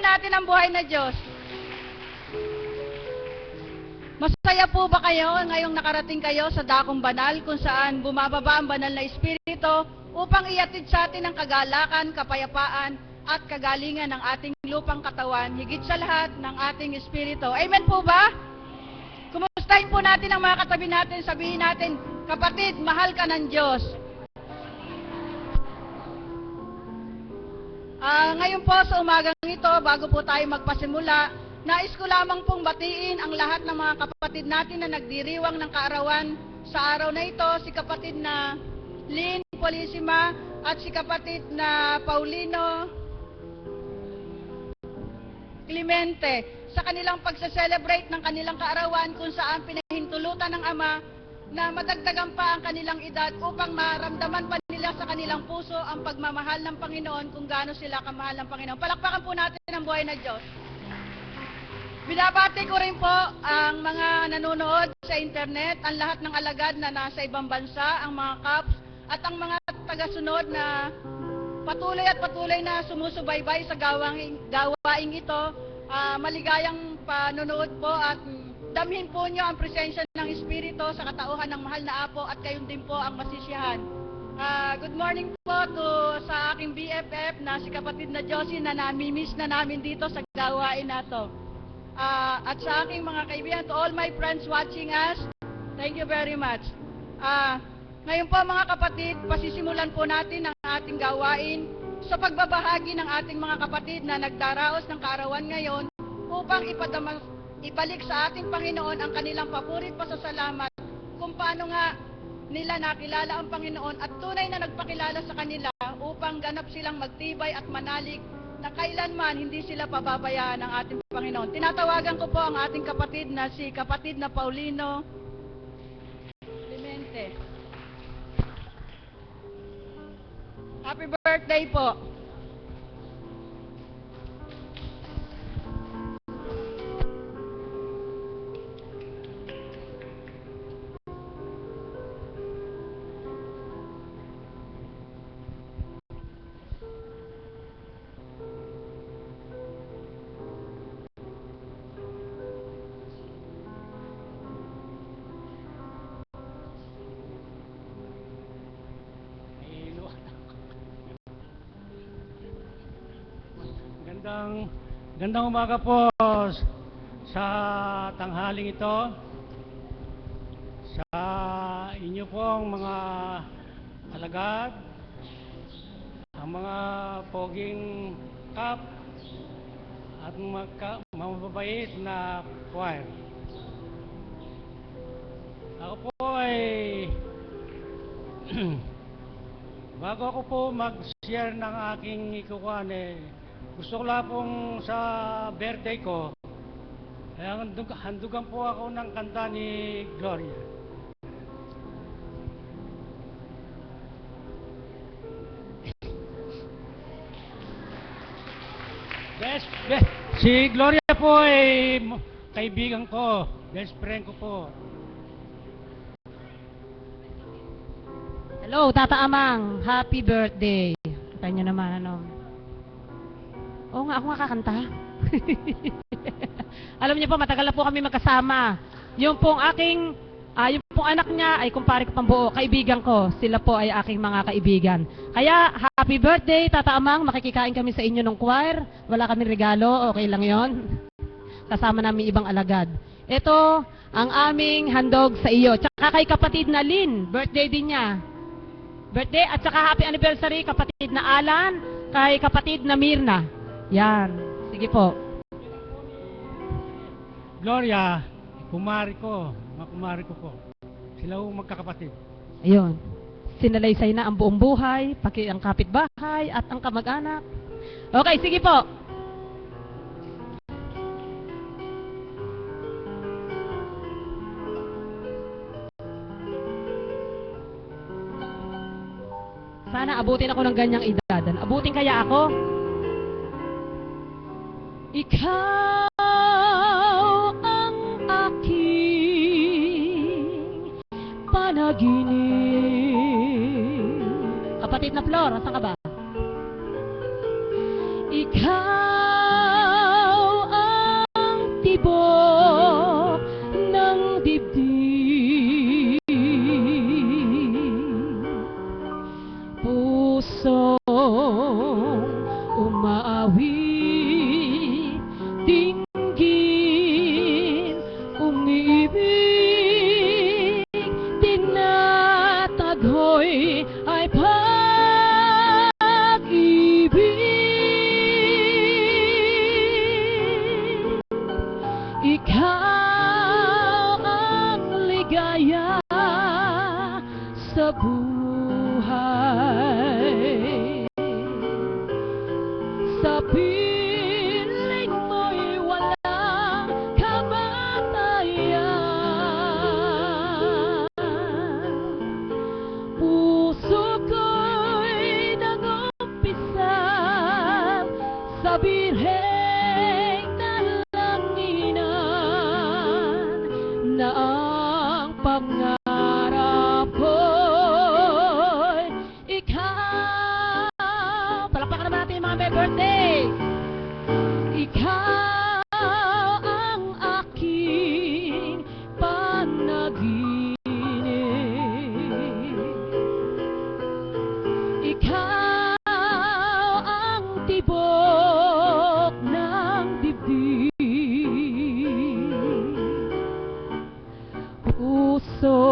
natin ang buhay na Diyos. Masaya po ba kayo ngayong nakarating kayo sa dakong banal kung saan bumababa ang banal na Espiritu upang iatid sa atin ang kagalakan, kapayapaan, at kagalingan ng ating lupang katawan, higit sa lahat ng ating Espiritu. Amen po ba? Kumustahin po natin ang mga katabi natin, sabihin natin, kapatid, mahal ka ng Diyos. Ngayon po sa umagang ito, bago po tayo magpasimula, nais ko lamang pong batiin ang lahat ng mga kapatid natin na nagdiriwang ng kaarawan sa araw na ito, si kapatid na Lynn Polisima at si kapatid na Paulino Clemente sa kanilang pagse-celebrate ng kanilang kaarawan kung saan pinahintulutan ng Ama na madagdagan pa ang kanilang edad upang maramdaman pa nila sa kanilang puso ang pagmamahal ng Panginoon kung gaano sila kamahal ng Panginoon. Palakpakan po natin ang buhay na Diyos. Binabati ko rin po ang mga nanonood sa internet, ang lahat ng alagad na nasa ibang bansa, ang mga caps, at ang mga tagasunod na patuloy na sumusubaybay sa gawaing ito. Maligayang panonood po at damhin po nyo ang presensya ng Espiritu sa katauhan ng mahal na Apo at kayon din po ang masisiyahan. Good morning po sa aking BFF na si kapatid na Josie na namimiss na namin dito sa gawain na to. At sa aking mga kaibigan, to all my friends watching us, thank you very much. Ngayon po mga kapatid, pasisimulan po natin ang ating gawain sa pagbabahagi ng ating mga kapatid na nagdaraos ng kaarawan ngayon upang ibalik sa ating Panginoon ang kanilang papurit pasasalamat kung paano nga nila nakilala ang Panginoon at tunay na nagpakilala sa kanila upang ganap silang magtibay at manalig na kailanman hindi sila pababayaan ng ating Panginoon. Tinatawagan ko po ang ating kapatid na si kapatid na Paulino Clemente. Happy birthday po. Gandang umaga po sa tanghaling ito sa inyo pong mga alagad, ang mga poging kap at mga mababait na choir. Ako po ay bago ako po mag-share ng aking ikukuhan gusto ko lang pong sa birthday ko, handugan po ako ng kanta ni Gloria. Si Gloria po ay kaibigan ko, best friend ko po. Hello, Tata Amang. Happy birthday. Kita nyo naman, ano. Oo nga, ako nga kakanta. Alam niyo po, matagal na po kami magkasama. Yung pong anak niya ay kumpare ko pang buo, kaibigan ko. Sila po ay aking mga kaibigan. Kaya, happy birthday, Tata Amang. Makikikain kami sa inyo ng choir. Wala kami regalo, okay lang yon. Kasama namin ibang alagad. Ito, ang aming handog sa iyo. Tsaka kay kapatid na Lynn, birthday din niya. Birthday at saka happy anniversary, kapatid na Alan, kay kapatid na Mirna. Yan. Sige po. Gloria, kumari ko. Mga kumari ko po. Sila ho magkakapatid. Ayun. Sinalaysay na ang buong buhay, pati ang kapitbahay at ang kamag-anak. Okay, sige po. Sana abutin ako ng ganyang edad. Abutin kaya ako? Ikaw ang aking panaginip. Kapatid na Flor, asan ka ba? Ikaw umawit, dinggin, umibig, tinataghoy ay pag-ibig. Ikaw ang ligaya sa buhay. Sa piling mo'y walang kamatayan. Puso ko'y nangumpisa sa birheng talanginan na ang pangarap ko'y ikaw. Palakpakan naman natin yung mga may birthday. Ikaw ang aking panaginip. Ikaw ang tibok ng dibdib. Puso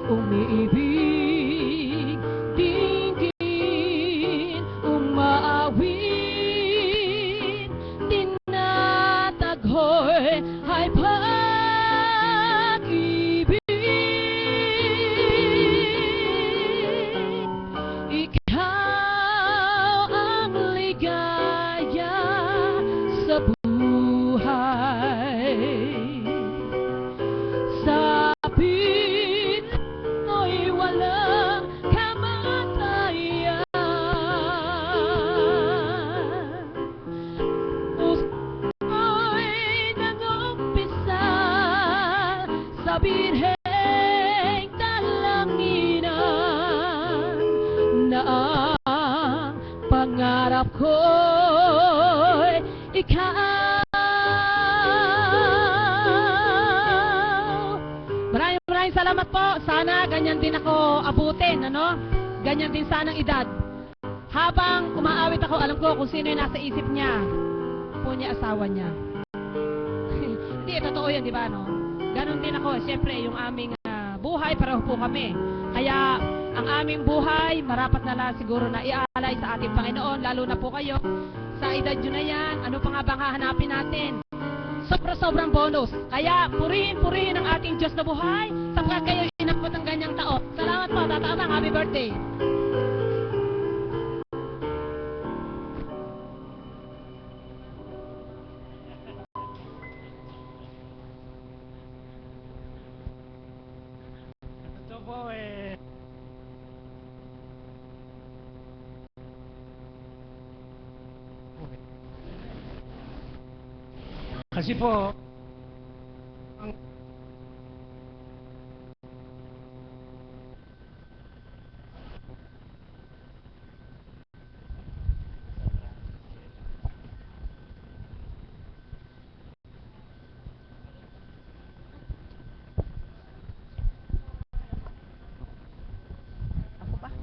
umiibig, dinggin, umaawit, tinataghoy ay pag-ibig. Ikaw ang ligaya sa buhay. Sa piling mo'y walang kamatayan. Puso ko'y nangumpisa sa birheng talanginan na ang pangarap ko'y ikaw. Maraming salamat po. Sana ganyan din ako abutin, ano? Ganyan din sana ang edad. Habang umaawit ako, alam ko kung sino yung nasa isip niya. Po niya, asawa niya. Hindi, totoo yan, di ba, no? Ganon din ako. Siyempre, yung aming buhay, pareho po kami. Kaya, ang aming buhay, marapat na lang siguro na ialay sa ating Panginoon, lalo na po kayo. Sa edad nyo na yan, ano pa nga bang hahanapin natin? Sobra-sobrang bonus. Kaya, purihin ang ating Diyos na buhay, sapagkat kayo inabot ng ganyang taon. Salamat po, Tata Amang. Happy birthday. Ito po kasi po ang Ako ba?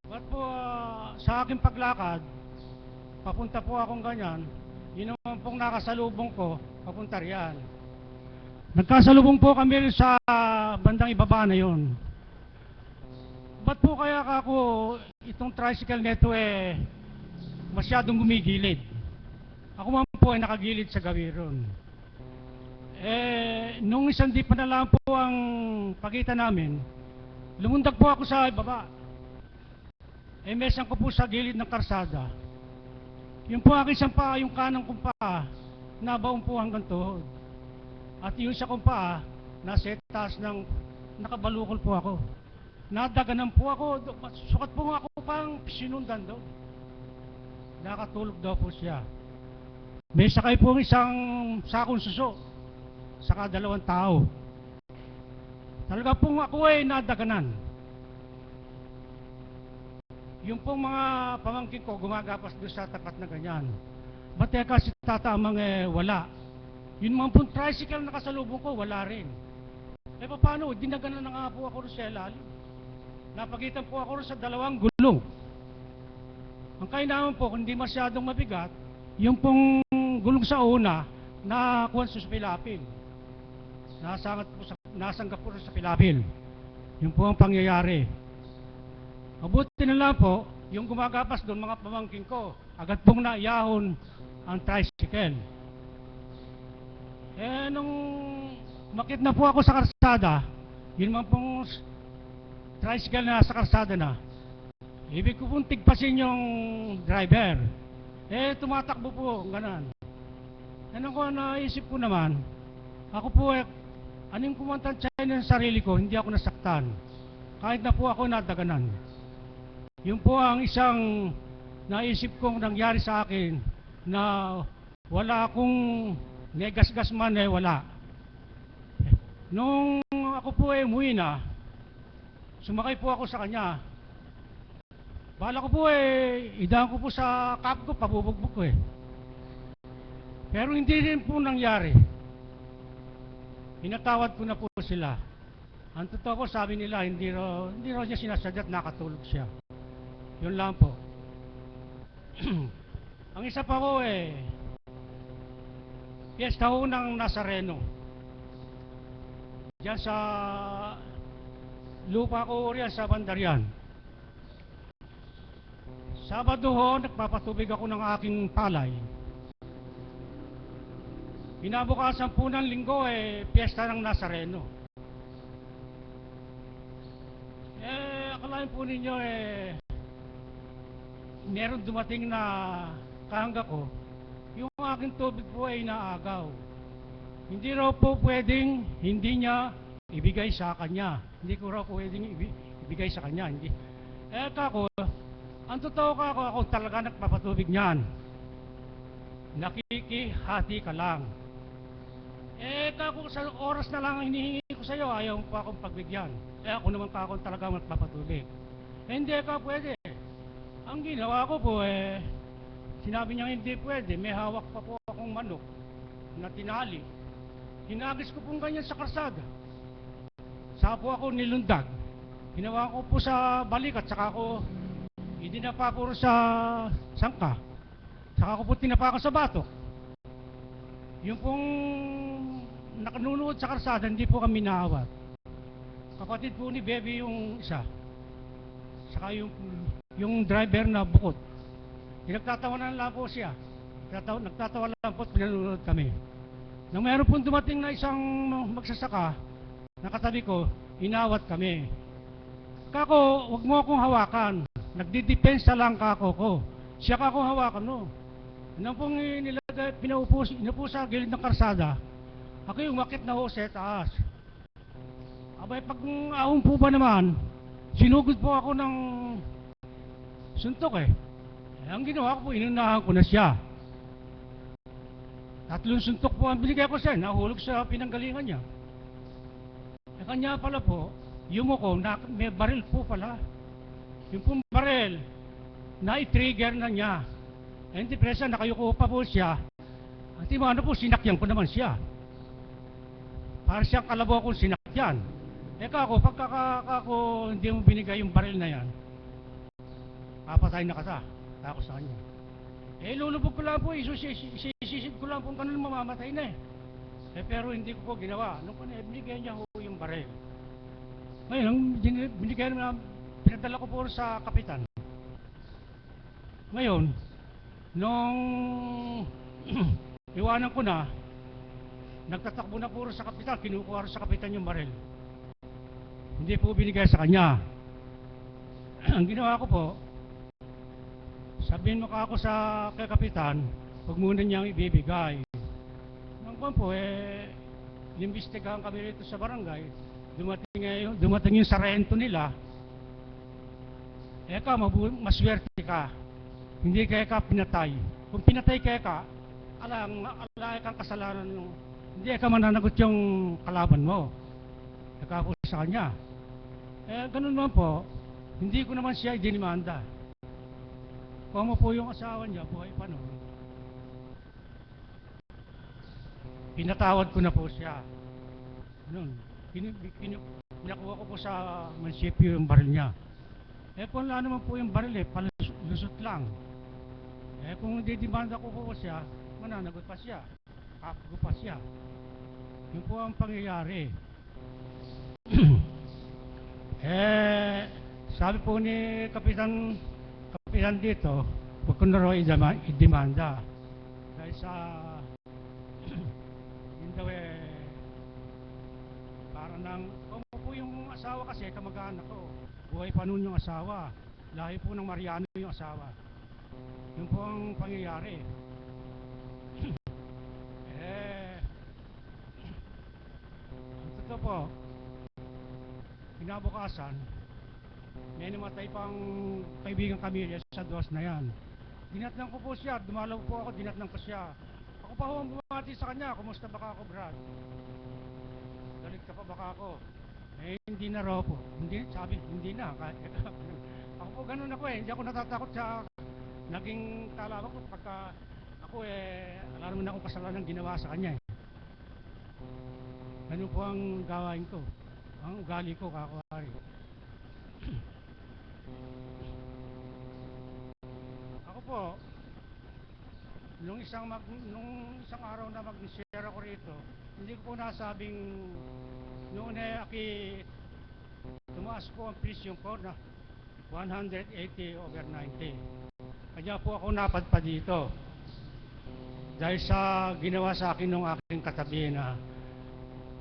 Ba't po sa aking paglakad, papunta po akong ganyan, yun naman pong nakasalubong ko, papunta riyan. Nagkasalubong po kami sa bandang ibaba na yun. Ba't po kaya ako itong tricycle neto masyadong gumigilid? Ako man po ay nakagilid sa gawiron. Nung isang di pa na lang po ang pagitan namin, lumundag po ako sa ibaba. mesan ko po sa gilid ng karsada. Yung po aking isang paa, yung kanang kong paa, nabaon po hanggang tuhod. At yung isa kong paa, nasa taas ng nakabalukol po ako. Nadaganan po ako, sukat po ako pang sinundan daw. Nakatulog daw po siya. May sakay po isang sakong suso, saka 2 tao. Talaga pong ako ay nadaganan. Yung pong mga pamangkin ko gumagapas doon sa tapat na ganyan. Bateka si Tata Amang wala. Yun mga pong tricycle na nakasalubong ko, wala rin. Paano? Dinaganan na nga po ako rin sa ilalim. Napagitan po ako rin sa 2 gulong. Ang kainaman po, kung hindi masyadong mabigat, yung pong gulong sa una, nakakuha sa pilapil. Nasanggap po sa pilapil. Yung po ang pangyayari. Mabuti na lang po, yung gumagapas doon, mga pamangkin ko, agad pong naiyahon ang tricycle. Nung makit na po ako sa karsada, yun man pong tricycle na sa karsada na, ibig ko pong tigpasin yung driver. Tumatakbo po, ganan. Ano ko naisip ko naman, ako po anong kumantang China sa sarili ko, hindi ako nasaktan. Kahit na po ako nadaganan. Yun po ang isang naisip kong nangyari sa akin na wala akong negas-gas man wala. Nung ako po umuwi na, sumakay po ako sa kanya. Bala ko po idaan ko po sa kap ko, pabubugbog ko Pero hindi rin po nangyari. Pinatawad ko na po sila. Ang totoo po, sabi nila, hindi raw niya sinasadya at nakatulog siya. Yun lang po. Ang isa pa ko piyesta ho ng Nazareno. Diyan sa lupa ko riyan sa Bandarian. Sabado ho, nagpapatubig ako ng aking palay. Kinabukasan po ng linggo piyesta ng Nazareno. Akalain po ninyo meron dumating na kahangga ko, yung aking tubig po ay naagaw. Hindi raw po pwedeng hindi niya ibigay sa kanya. Hindi ko raw pwedeng ibigay sa kanya. Hindi. Kako, ang totoo ako talaga nagpapatubig niyan. Nakikihati ka lang. Kako, sa oras na lang hinihingi ko sa iyo, ayaw pa akong pagbigyan. Ako naman kako talaga magpapatubig. Hindi ka pwede. Ang ginawa ko po sinabi niya hindi pwede. May hawak pa po akong manok na tinali. Hinagis ko pong ganyan sa karsada. Saka po ako nilundag. Ginawa ko po sa balikat. Saka ako idinapa po sa sangka. Saka ko po tinapa ko sa batok. Yung pong nakanunood sa karsada, hindi po kami naawat. Kapatid po ni Bebe yung isa. Saka yung driver na bukod. Nagtatawanan lang po siya. Nagtatawa lang po at pinanonood kami. Nang mayroon pong dumating na isang magsasaka, nakatabi ko, inawat kami. Kako, wag mo akong hawakan. Nagdidepensa lang kako ko. Siya kako hawakan no. Nang pong inupo sa gilid ng karsada, ako yung umakyat na ho sa taas. Abay, pag ahon po ba naman, sinugod po ako ng suntok ang ginawa ko po, inunahan ko na siya. 3 suntok po ang binigay ko siya, nahulog sa pinanggalingan niya. Kanya pala po, yumuko, may baril po pala. Yung pong baril, na-trigger na niya. Hindi presa, nakayuko pa po siya. At yung ano po, sinakyan ko naman siya. Para siyang kalabaw akong sinakyan. Kako, pagka hindi mo binigay yung baril na yan, papatay na kata. Ako sa kanya. Lulubog ko lang po, isisid ko lang po ganun mamamatay na pero hindi ko po ginawa. Nung binigay niya ho yung baril. Ngayon, binigay na, pinadala ko po sa kapitan. Ngayon, nung iwanan ko na, nagtatakbo na po sa kapitan, kinukuha sa kapitan yung baril. Hindi po binigay sa kanya. Ang ginawa ko po, sabihin mo ka ako sa kay Kapitan, huwag muna niyang ibibigay. Nang po, inimbestigahan kami rito sa barangay, dumating yung sarento nila, ka, maswerte ka, hindi kaya ka pinatay. Kung pinatay kaya ka, alay kang kasalanan, hindi ka mananagot yung kalaban mo. Nakapo sa kanya. Ganun naman po, hindi ko naman siya idinimanda. Kung po yung asawa niya, buhay pa noon. Pinatawad ko na po siya. Noon, pinakuha ko po sa munisipyo yung baril niya. Kung wala naman po yung baril, palusot lang. Kung didimanda ko po siya, mananagot pa siya. Kapago pa siya. Yun po ang pangyayari. Sabi po ni Kapitan dito, huwag ko na raw idemanda. Dahil sa yun daw para nang kung po yung asawa kasi kamag-anak ko, buhay pa nun yung asawa, lahi po ng Mariano yung asawa. Yun po ang pangyayari. Ang totoo po, kinabukasan, may namatay pang kaibigan kami sa dos na yan. Dinatnan ko po siya, dumalaw po ako, dinatnan ko siya. Ako pa ho ang bumati sa kanya, kumusta baka ako, Brad? Galit ka pa baka ako? Hindi na raw po. Hindi, sabi, hindi na. Ako po ganun ako hindi ako natatakot sa naging kalaban ko pagka ako alam naman akong kasalanan ginawa sa kanya Ganun po ang gawain ko. Ang ugali ko, kakuwari. Ako po, nung isang araw na mag-share ako rito, hindi ko po nasabing noon tumaas po ang presyo ko na 180/90. Kaya po ako napadpa dito. Dahil sa ginawa sa akin ng aking katabi na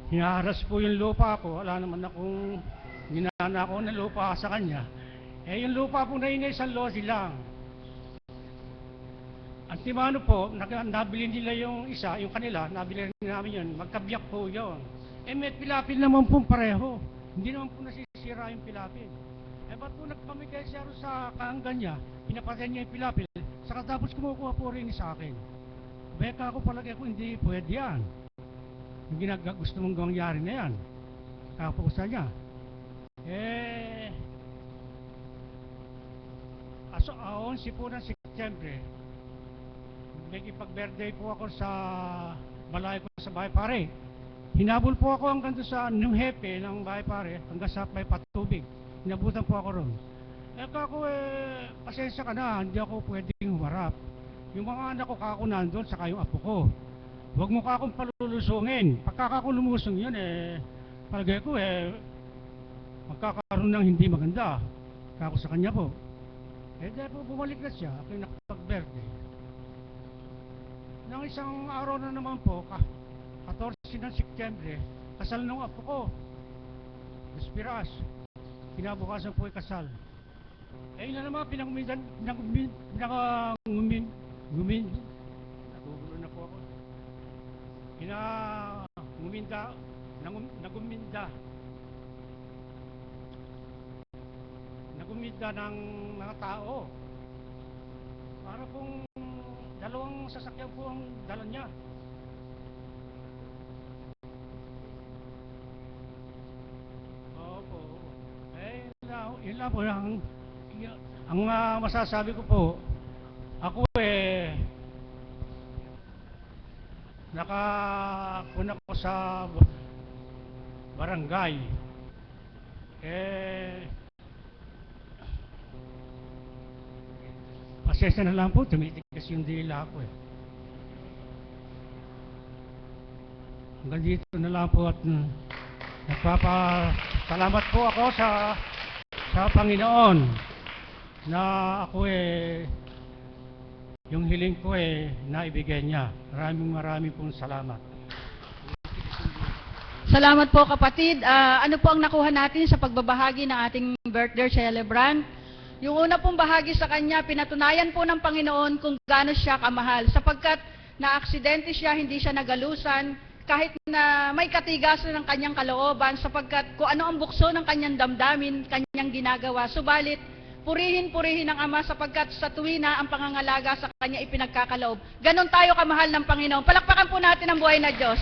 hinaharas po yung lupa ko, wala naman akong ninanakaw na lupa sa kanya. Yung lupa po na yun isang losi lang. Antimano po, nabili nila yung isa, yung kanila, nabili namin yun, magkabiyak po yun. May pilapil naman po pareho. Hindi naman po nasisira yung pilapil. Ba't po nagpamigay siya sa kaanggan niya, pinapatay niya yung pilapil, saka tapos kumukuha po rin sa akin. Beka ako palagi ako, hindi pwede yan. Yung gusto mong gangyari na yan. Kapusa niya. Si po ng September, nagipag-birthday po ako sa balay ko sa Bahay Pare. Hinabol po ako hanggang sa New Hepe ng Bahay Pare, hanggang sa may patubig. Hinabutan po ako ron. Pasensya ka na, hindi ako pwedeng humarap. Yung mga anak ko kako nandun, saka yung apo ko. Huwag mo ka akong palulusungin. Pagka ako lumusong yun, palagay ko, magkakaroon ng hindi maganda. Kako sa kanya po. Dahil po bumalik na siya, ako yung nakapag-birthday. Nang isang araw na naman po, 14 ng September, kasal ng apo ko. Espiras. Kinabukasan po ay kasal. Yun na naman, nagugulo na po ako. Nagumida ng mga tao. Para pong dalawang sasakyan po ang dala niya. Opo. Yun lang po ang masasabi ko po, ako nakakuna ko sa barangay. Pasensya na lang po, tumitigas yung dila ko Hanggang dito na lang po at nagpapasalamat po ako sa Panginoon na ako yung hiling ko naibigay niya. Maraming pong salamat. Salamat po kapatid. Ano po ang nakuha natin sa pagbabahagi ng ating birthday celebrant? Yung una pong bahagi sa kanya, pinatunayan po ng Panginoon kung gaano siya kamahal. Sapagkat na-aksidente siya, hindi siya nagalusan, kahit na may katigasan ng kanyang kalooban, sapagkat kung ano ang bukso ng kanyang damdamin, kanyang ginagawa. Subalit, purihin ng Ama sapagkat sa tuwina ang pangangalaga sa kanya ipinagkakaloob. Ganon tayo kamahal ng Panginoon. Palakpakan po natin ang buhay na Diyos.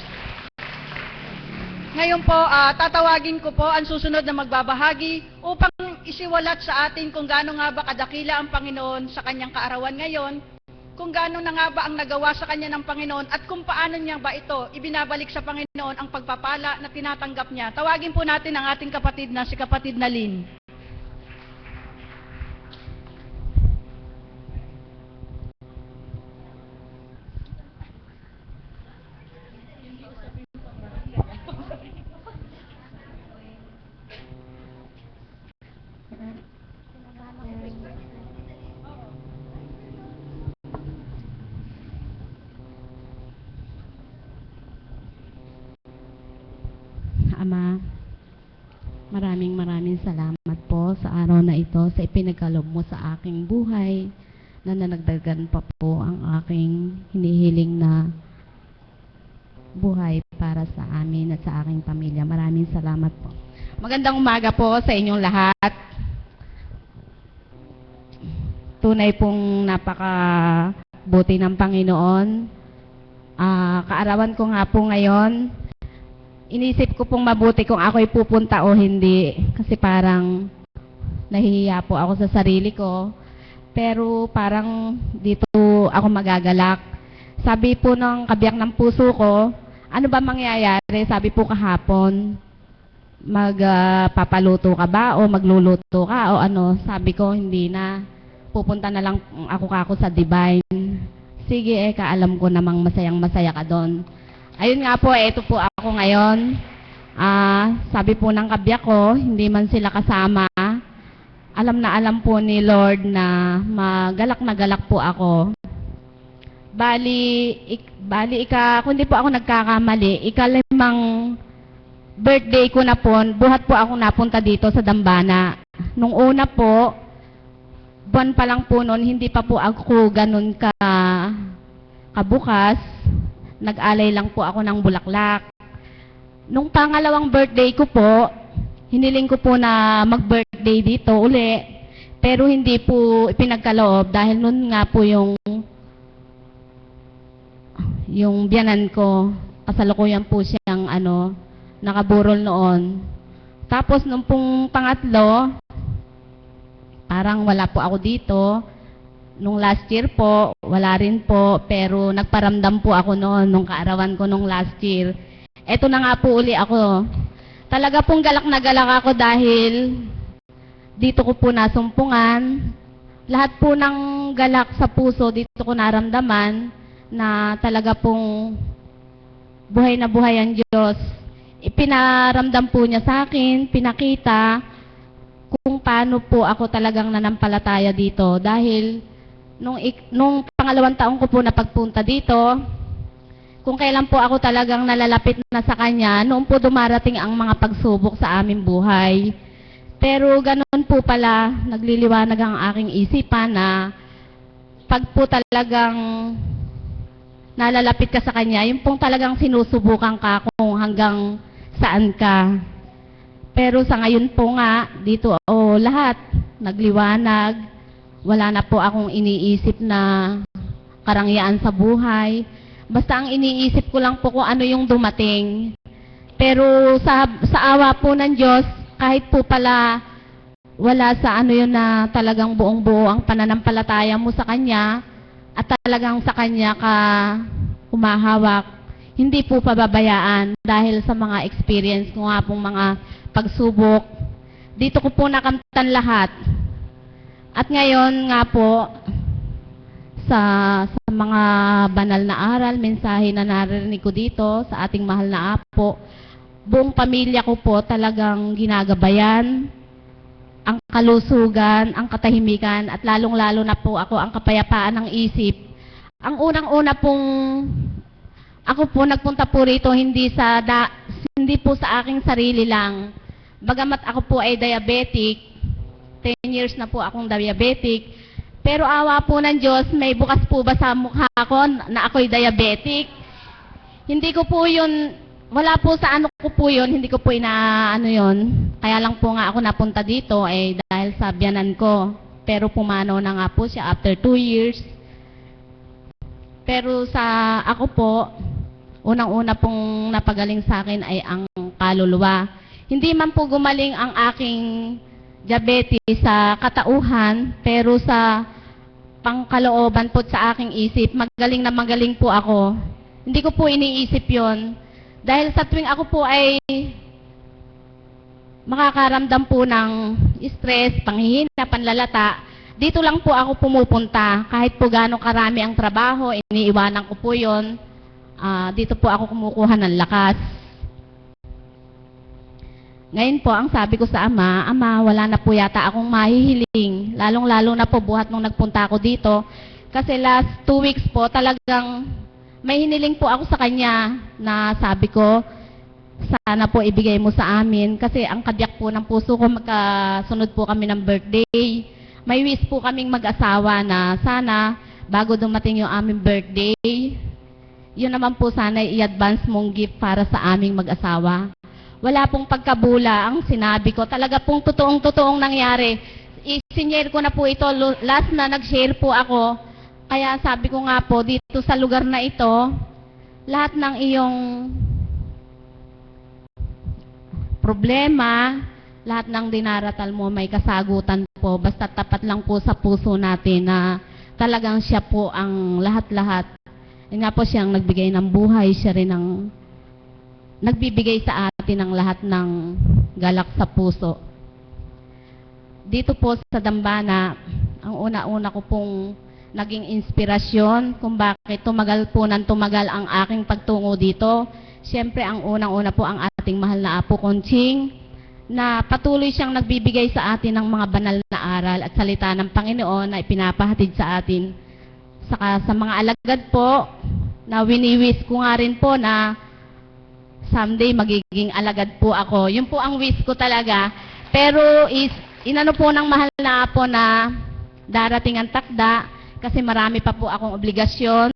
Ngayon po, tatawagin ko po ang susunod na magbabahagi upang isiwalat sa atin kung gaano nga ba kadakila ang Panginoon sa kanyang kaarawan ngayon, kung gaano na nga ba ang nagawa sa kanya ng Panginoon at kung paano niya ba ito ibinabalik sa Panginoon ang pagpapala na tinatanggap niya. Tawagin po natin ang ating kapatid na si Kapatid na Lynn. Ama, maraming salamat po sa araw na ito, sa ipinagkaloob mo sa aking buhay, na nanagdagan pa po ang aking hinihiling na buhay para sa amin at sa aking pamilya. Maraming salamat po. Magandang umaga po sa inyong lahat. Tunay pong napakabuti ng Panginoon. Kaarawan ko nga po ngayon, inisip ko pong mabuti kung ako'y pupunta o hindi. Kasi parang nahihiya po ako sa sarili ko. Pero parang dito ako magagalak. Sabi po ng kabiyak ng puso ko, ano ba mangyayari? Sabi po kahapon, magpapaluto ka ba o magluluto ka o ano? Sabi ko, hindi na. Pupunta na lang ako sa Divine. Sige, kaalam ko namang masayang-masaya ka doon. Ayun nga po, ito po ako ngayon. Sabi po ng kabiyak ko, hindi man sila kasama. Alam na alam po ni Lord na magalak na galak po ako. Bali, kung di po ako nagkakamali, ikalimang birthday ko na po, buhat po ako napunta dito sa Dambana. Nung una po, buwan pa lang po noon, hindi pa po ako ganun kabukas. Nag-alay lang po ako ng bulaklak. Nung pangalawang birthday ko po, hiniling ko po na mag-birthday dito uli. Pero hindi po ipinagkaloob dahil noon nga po yung biyanan ko. Kasalukuyan po siyang nakaburol noon. Tapos nung pong pangatlo, parang wala po ako dito. Nung last year po, wala rin po, pero nagparamdam po ako noon, nung kaarawan ko nung last year. Eto na nga po uli ako. Talaga pong galak na galak ako dahil dito ko po nasumpungan. Lahat po ng galak sa puso, dito ko naramdaman na talaga pong buhay na buhay ang Diyos. Ipinaramdam po niya sa akin, pinakita kung paano po ako talagang nanampalataya dito. Dahil nung pangalawang taong ko po na pagpunta dito, kung kailan po ako talagang nalalapit na sa Kanya, noon po dumarating ang mga pagsubok sa aming buhay. Pero ganoon po pala, nagliliwanag ang aking isipan na pag po talagang nalalapit ka sa Kanya, yung pong talagang sinusubukan ka kung hanggang saan ka. Pero sa ngayon po nga, dito lahat nagliwanag. Wala na po akong iniisip na karangyaan sa buhay. Basta ang iniisip ko lang po kung ano yung dumating. Pero sa awa po ng Diyos, kahit po pala wala sa yun na talagang buong-buo ang pananampalataya mo sa Kanya at talagang sa Kanya ka humahawak, hindi po pababayaan dahil sa mga experience ko nga pong mga pagsubok. Dito ko po nakamtan lahat. At ngayon nga po, sa mga banal na aral, mensahe na naririnig ko dito sa ating mahal na Apo, buong pamilya ko po talagang ginagabayan, ang kalusugan, ang katahimikan, at lalong-lalo na po ako ang kapayapaan ng isip. Ang unang-una pong, ako po nagpunta po rito hindi po sa aking sarili lang. Bagamat ako po ay diabetic, 10 years na po akong diabetic. Pero awa po ng Diyos, may bukas po ba sa mukha ko na ako'y diabetic? Hindi ko po yun, wala po sa ano ko po yun, hindi ko po inaano yun. Kaya lang po nga ako napunta dito dahil sa biyanan ko. Pero pumanaw na nga po siya after 2 years. Pero sa ako po, unang-una pong napagaling sa akin ay ang kaluluwa. Hindi man po gumaling ang aking diabetes sa katauhan, pero sa pangkalooban po sa aking isip, magaling na magaling po ako. Hindi ko po iniisip yon. Dahil sa tuwing ako po ay makakaramdam po ng stress, panghihina, panlalata, dito lang po ako pumupunta. Kahit po gaano karami ang trabaho, iniiwanan ko po yon. Dito po ako kumukuha ng lakas. Ngayon po, ang sabi ko sa Ama, wala na po yata akong mahihiling. Lalong-lalo na po buhat nung nagpunta ako dito. Kasi last 2 weeks po, talagang may hiniling po ako sa Kanya na sabi ko, sana po ibigay mo sa amin. Kasi ang kadyak po ng puso ko, magkasunod po kami ng birthday. May wish po kaming mag-asawa na sana, bago dumating yung aming birthday, yun naman po sana i-advance mong gift para sa aming mag-asawa. Wala pong pagkabula ang sinabi ko. Talaga pong totoong-totoong nangyari. I-share ko na po ito. Last na nag-share po ako. Kaya sabi ko nga po, dito sa lugar na ito, lahat ng iyong problema, lahat ng dinaratal mo may kasagutan po. Basta tapat lang po sa puso natin na talagang siya po ang lahat-lahat. Nga po siyang nagbigay ng buhay, siya rin ang nagbibigay sa atin ng lahat ng galak sa puso. Dito po sa Dambana, ang una-una ko pong naging inspirasyon kung bakit tumagal po ng tumagal ang aking pagtungo dito. Siyempre, ang unang-una po ang ating mahal na Apo Conching, na patuloy siyang nagbibigay sa atin ng mga banal na aral at salita ng Panginoon na ipinapahatid sa atin. Saka sa mga alagad po, na wini-wish ko nga rin po na someday magiging alagad po ako. Yun po ang wish ko talaga. Pero inano po ng mahal na Apo na darating ang takda kasi marami pa po akong obligasyon.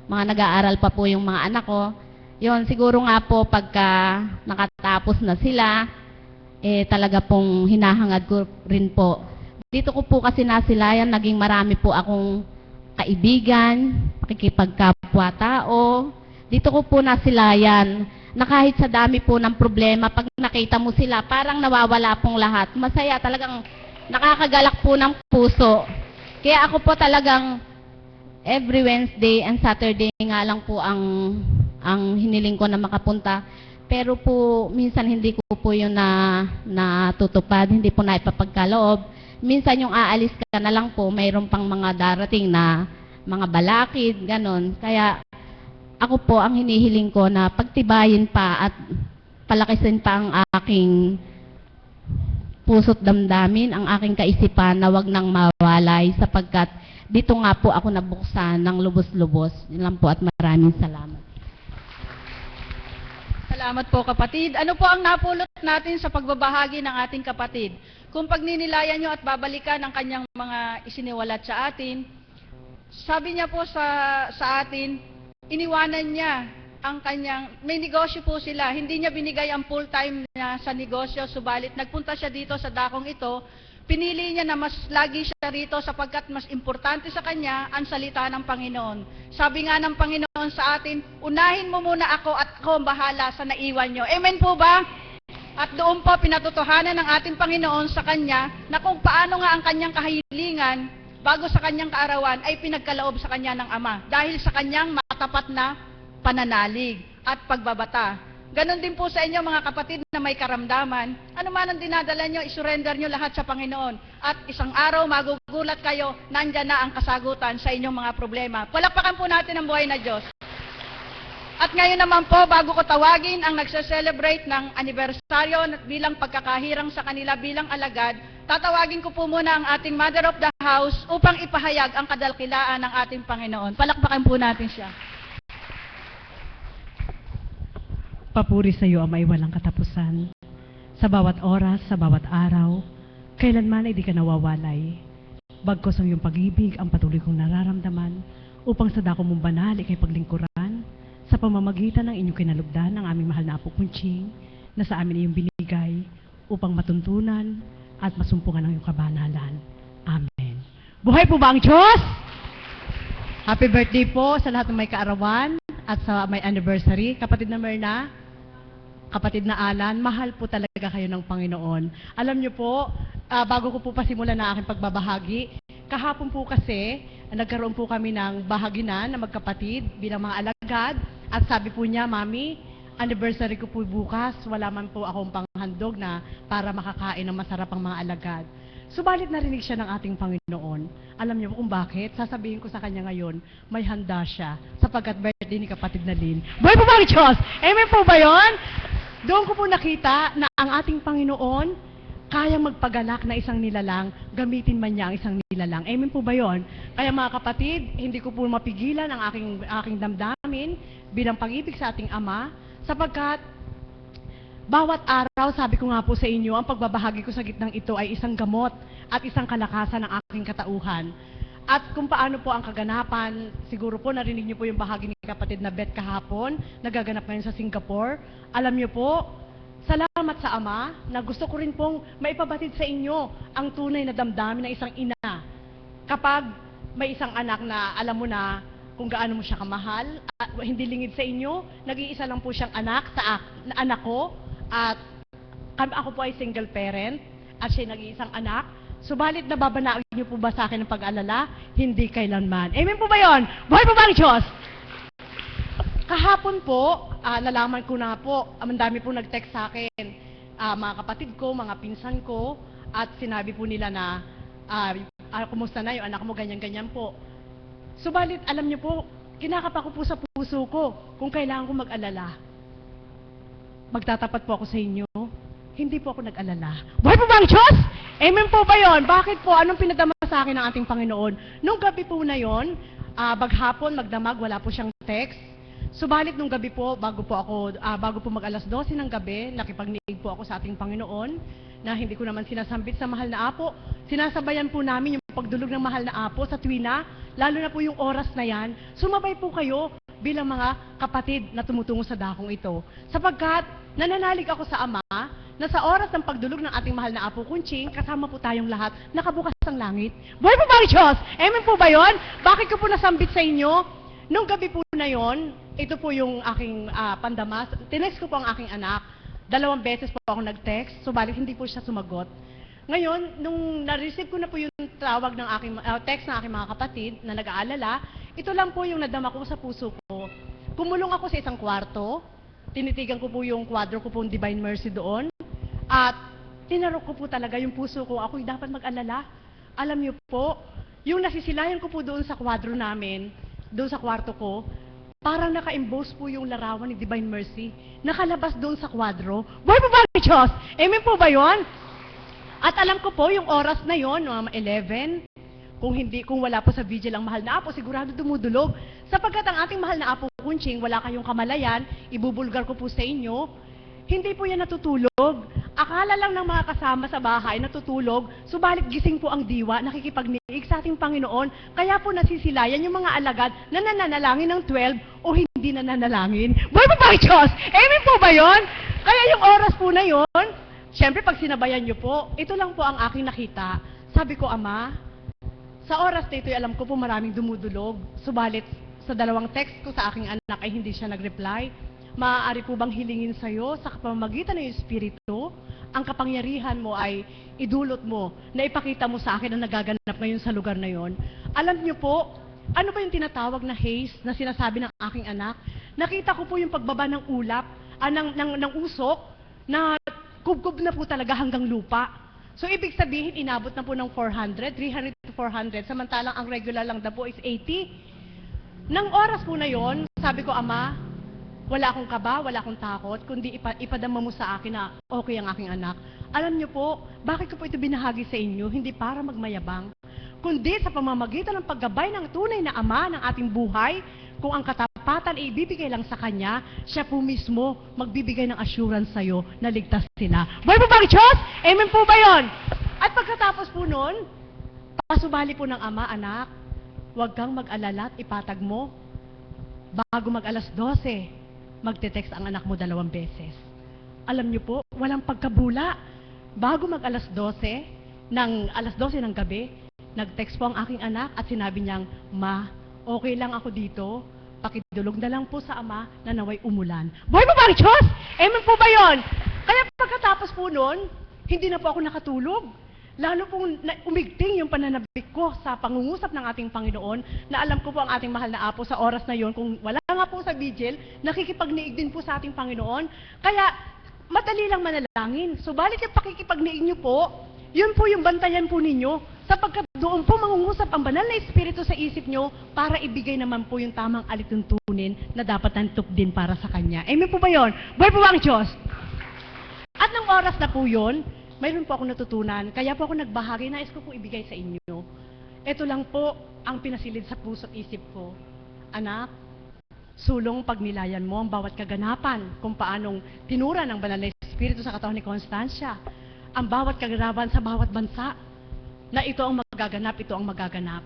Mga nag-aaral pa po yung mga anak ko. Yun, siguro nga po pagka nakatapos na sila, talaga pong hinahangad ko rin po. Dito ko po kasi nasilayan, naging marami po akong kaibigan, pakikipagkapwa-tao. Dito ko po nasilayan na kahit sa dami po ng problema, pag nakita mo sila, parang nawawala pong lahat. Masaya, talagang nakakagalak po ng puso. Kaya ako po talagang every Wednesday and Saturday nga lang po ang hiniling ko na makapunta. Pero po, minsan hindi ko po yun natutupad, hindi po naipapagkaloob. Minsan yung aalis ka na lang po, mayroon pang mga darating na mga balakid, ganon. Kaya ako po ang hinihiling ko na pagtibayin pa at palakisin pa ang aking puso't damdamin, ang aking kaisipan na wag nang mawalay sapagkat dito nga po ako nabuksan ng lubos-lubos. Yun lang po at maraming salamat. Salamat po kapatid. Ano po ang napulot natin sa pagbabahagi ng ating kapatid? Kung pagninilayan nyo at babalikan ang kanyang mga isiniwalat sa atin, sabi niya po sa atin, iniwanan niya ang kanyang, may negosyo po sila, hindi niya binigay ang full-time niya sa negosyo, subalit nagpunta siya dito sa dakong ito, pinili niya na mas lagi siya rito sapagkat mas importante sa kanya ang salita ng Panginoon. Sabi nga ng Panginoon sa atin, unahin mo muna ako at ako ang bahala sa naiwan nyo. Amen po ba? At doon po pinatotohanan ng ating Panginoon sa kanya na kung paano nga ang kanyang kahilingan bago sa kanyang kaarawan ay pinagkaloob sa kanya ng Ama dahil sa kanyang matapat na pananalig at pagbabata. Ganon din po sa inyo mga kapatid na may karamdaman. Ano man ang dinadala nyo, isurrender nyo lahat sa Panginoon. At isang araw magugulat kayo, nandyan na ang kasagutan sa inyong mga problema. Palakpakan po natin ang buhay na Diyos. At ngayon naman po, bago ko tawagin ang nagse-celebrate ng anibersaryo bilang pagkakahirang sa kanila bilang alagad, tatawagin ko po muna ang ating Mother of the House upang ipahayag ang kadalkilaan ng ating Panginoon. Palakpakan po natin siya. Papuri sa iyo, Amay walang katapusan. Sa bawat oras, sa bawat araw, kailanman ay di ka nawawalay. Bagkos ang iyong pag-ibig ang patuloy kong nararamdaman upang sa dako mong banal ikay paglingkuran sa pamamagitan ng inyong kinalugdan ng aming mahal na Apo Kunching na sa amin iyong binigay upang matuntunan at masumpungan ng iyong kabanalan. Amen. Buhay po ba ang Diyos? Happy birthday po sa lahat ng may kaarawan at sa may anniversary. Kapatid na Myrna, kapatid na Alan, mahal po talaga kayo ng Panginoon. Alam niyo po, bago ko po pasimulan na aking pagbabahagi, kahapon po kasi, nagkaroon po kami ng bahaginan na magkapatid bilang mga alagad. At sabi po niya, Mami, anniversary ko po bukas, wala man po akong panghandog na para makakain ng masarap ang mga alagad. Subalit narinig siya ng ating Panginoon. Alam niyo po kung bakit? Sasabihin ko sa kanya ngayon, may handa siya sapagkat birthday ni kapatid na Lynn. Buhay po ba ang Diyos? Amen po ba yun? Doon ko po nakita na ang ating Panginoon kayang magpagalak na isang nilalang, gamitin man niya ang isang nilalang. Amen po ba yun? Kaya mga kapatid, hindi ko po mapigilan ang aking damdamin bilang pag-ibig sa ating Ama, sapagkat bawat araw, sabi ko nga po sa inyo, ang pagbabahagi ko sa gitnang ito ay isang gamot at isang kalakasan ng aking katauhan. At kung paano po ang kaganapan, siguro po narinig niyo po yung bahagi ni kapatid na Beth kahapon, nagaganap ngayon sa Singapore. Alam niyo po, salamat sa Ama na gusto ko rin pong maipabatid sa inyo ang tunay na damdamin ng isang ina. Kapag may isang anak na alam mo na kung gaano mo siya kamahal, at hindi lingid sa inyo, nag-iisa lang po siyang anak na anak ko, at ako po ay single parent, at siya nag-iisang anak. Subalit nababanaog niyo po ba sa akin ng pag-alala? Hindi kailanman. Amen po ba yun? Buhay po ba ang Diyos? Kahapon po, nalaman ko na po, ang dami po nag-text sa akin, mga kapatid ko, mga pinsan ko, at sinabi po nila na, kumusta na yung anak mo, ganyan-ganyan po. Subalit, alam niyo po, kinakapa ko po sa puso ko kung kailangan ko mag-alala. Magtatapat po ako sa inyo, hindi po ako nag-alala. Buhay po ba ang Diyos? Amen po ba yun? Bakit po? Anong pinadama sa akin ng ating Panginoon? Nung gabi po na yun, baghapon, magdamag, wala po siyang text. Subalit nung gabi po, bago po mag-alas 12 ng gabi, nakipagniig po ako sa ating Panginoon, na hindi ko naman sinasambit sa mahal na Apo. Sinasabayan po namin yung pagdulog ng mahal na Apo sa tuwina, lalo na po yung oras na yan. Sumabay po kayo bilang mga kapatid na tumutungo sa dakong ito. Sapagkat nananalig ako sa Ama na sa oras ng pagdulog ng ating mahal na Apo Kunching, kasama po tayong lahat, nakabukas ang langit. Buhay po ba ang Diyos? Amen po ba yun? Bakit ko po nasambit sa inyo? Nung gabi po na yon, ito po yung aking pandamas. Tinext ko po ang aking anak. 2 beses po ako nag-text, subalit hindi po siya sumagot. Ngayon, nung na-receive ko na po yung tawag ng aking text ng aking mga kapatid na nag-aalala, ito lang po yung nadama ko sa puso ko. Kumulong ako sa isang kwarto, tinitigan ko po yung kwadro ko po yung Divine Mercy doon, at tinarok ko po talaga yung puso ko, ako'y dapat mag-alala. Alam niyo po, yung nasisilayan ko po doon sa kwadro namin, doon sa kwarto ko, parang naka-embose po yung larawan ni Divine Mercy. Nakalabas doon sa kwadro. Buhay po ba ang Diyos? Amen po ba yun? At alam ko po, yung oras na yon, mga 11, kung wala po sa vigil ang mahal na Apo, sigurado dumudulog. Sapagkat ang ating mahal na Apo Kunching, wala kayong kamalayan, ibubulgar ko po sa inyo, hindi po yan natutulog. Akala lang ng mga kasama sa bahay natutulog, subalit gising po ang diwa, nakikipagniig sa ating Panginoon, kaya po nasisilayan yung mga alagad na nananalangin ng 12 o hindi nananalangin. Buhay po ba ang Diyos? Amen po ba yun? Kaya yung oras po na yun, syempre pag sinabayan nyo po, ito lang po ang aking nakita. Sabi ko, Ama, sa oras na ito, alam ko po maraming dumudulog, subalit sa 2 text ko sa aking anak ay hindi siya nag-reply. Maaari po bang hilingin sa'yo sa kapamagitan ng Espiritu, ang kapangyarihan mo ay idulot mo, na ipakita mo sa akin ang nagaganap ngayon sa lugar na yon. Alam niyo po, ano ba yung tinatawag na haze na sinasabi ng aking anak? Nakita ko po yung pagbaba ng ulap, ng usok, na kubkob na po talaga hanggang lupa. So, ibig sabihin, inabot na po ng 400, 300 to 400, samantalang ang regular lang na po is 80. Nang oras po na yon, sabi ko, Ama, wala akong kaba, wala akong takot, kundi ipadama mo sa akin na okay ang aking anak. Alam niyo po, bakit ko po ito binahagi sa inyo? Hindi para magmayabang, kundi sa pamamagitan ng paggabay ng tunay na Ama ng ating buhay, kung ang katapatan ay ibibigay lang sa Kanya, siya po mismo magbibigay ng assurance sa'yo na ligtas sila. Buhay po ba ang Diyos? Amen po ba yun? At pagkatapos po nun, pasubali po ng ama, anak, huwag kang mag-alala at ipatag mo. Bago mag-alas 12, magte-text ang anak mo 2 beses. Alam niyo po, walang pagkabula. Bago mag-alas 12, alas 12 ng gabi, nag-text po ang aking anak at sinabi niyang, Ma, okay lang ako dito, pakidulog na lang po sa ama na naway umulan. Buhay po ba ang Diyos? Amen po ba yun? Kaya pagkatapos po nun, hindi na po ako nakatulog. Lalo pong umigting yung pananabik ko sa pangungusap ng ating Panginoon na alam ko po ang ating mahal na Apo sa oras na yon, kung wala nga po sa vigil, nakikipagniig din po sa ating Panginoon. Kaya madali lang manalangin. Subalit yung pakikipagniig nyo po, yun po yung bantayan po ninyo, sapagkat doon po mangungusap ang banal na Espiritu sa isip nyo para ibigay naman po yung tamang alituntunin na dapat nantup din para sa Kanya. Amen po ba yun? Buhay po ba ang Diyos? At ng oras na po yun, mayroon po ako natutunan, kaya po ako nagbahagi, nais ko po ibigay sa inyo. Ito lang po ang pinasilid sa puso at isip ko. Anak, sulong pagnilayan mo ang bawat kaganapan kung paanong tinura ng banal na Espiritu sa katawan ni Constancia. Ang bawat kaganapan sa bawat bansa na ito ang magaganap, ito ang magaganap.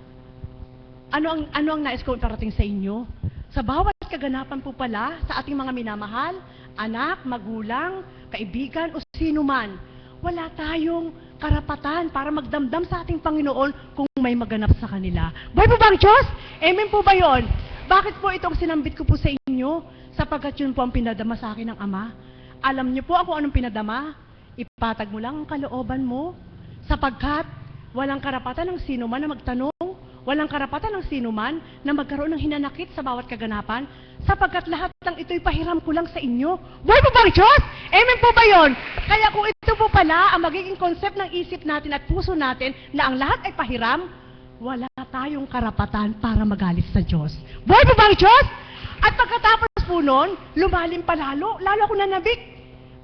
Ano ang nais ko iparating sa inyo? Sa bawat kaganapan po pala sa ating mga minamahal, anak, magulang, kaibigan o sino man, wala tayong karapatan para magdamdam sa ating Panginoon kung may maganap sa kanila. Buhay po ba ang Diyos? Amen po ba yun? Bakit po itong sinambit ko po sa inyo? Sapagkat yun po ang pinadama sa akin ng Ama. Alam niyo po ako anong pinadama? Ipatag mo lang ang kalooban mo. Sapagkat walang karapatan ng sino man na magtanong, walang karapatan ng sino man na magkaroon ng hinanakit sa bawat kaganapan, sapagkat lahat ng ito'y pahiram ko lang sa inyo. Buhay po ba ang Diyos? Amen po ba yun? Kaya kung ito po pala ang magiging concept ng isip natin at puso natin na ang lahat ay pahiram, wala tayong karapatan para magalit sa Diyos. Buhay po ba ang Diyos? At pagkatapos po nun, lumalim pa lalo ako nanabik.